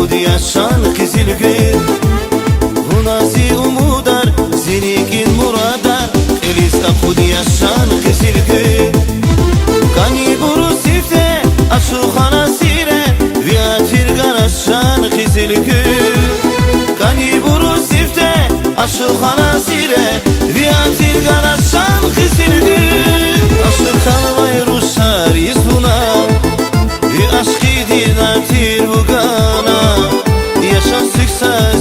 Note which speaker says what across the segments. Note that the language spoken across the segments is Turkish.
Speaker 1: أخذ يشان خزل غير وناسي أمودار زينيك المرادار إليس أخذ يشان خزل غير كاني برو سيفته أشو خانا سيره وياتير غرشان خزل غير كاني برو سيفته أشو خانا سيره وياتير غرشان خزل غير أشو خانا يروشار يزونا وأشخي ديناتير وغانا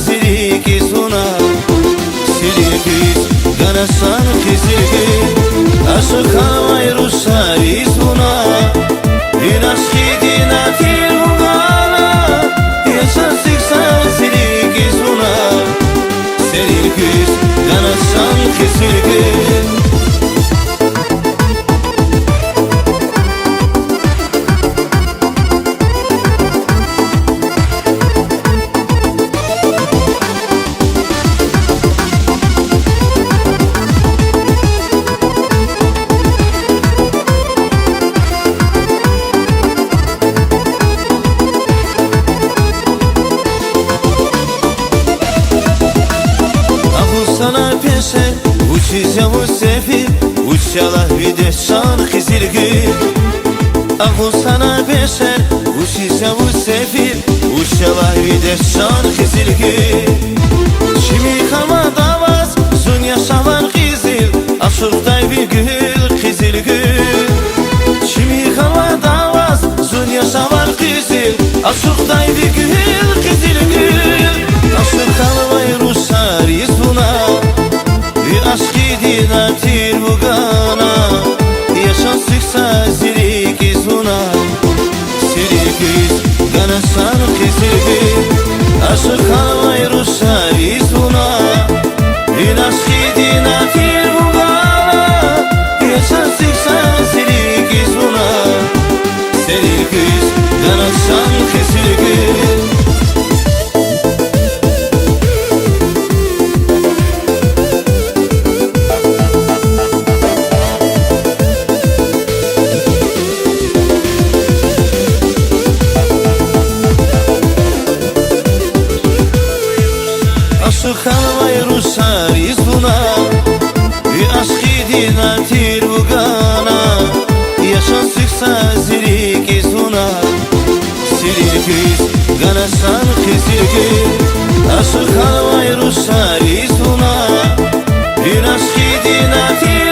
Speaker 1: Siriki suna Sirikis Ganasan kisirki Aşık havay rusari suna İnaşki dinatir ugana Yaşan siksan siriki suna Sirikis Ganasan kisirki Sana peşer uçacağım o sefir Uçalah bir de şan xizilgi Ahu sana peşer uçacağım o sefir Uçalah bir de şan xizilgi Şimdi kama davaz zun yaşavan xizil Aşıktay bir gül xizilgi Şimdi kama davaz zun yaşavan xizil Aşıktay bir gül xizilgi Aşık kalvay rusar yüzuna Aşkı dinatir bugana Yaşan sıksa siriki suna Sirikis ganasan kizirgi Aşık havay rusari suna Aşkı dinatir bugana Yaşan sıksa siriki suna Sirikis ganasan kizirgi Aşık havay rusar yüzuna Aşkı dinatir bugana Yaşan sıksa ziriki suna Sirikis ganasan kizirgi Aşık havay rusar yüzuna Aşkı dinatir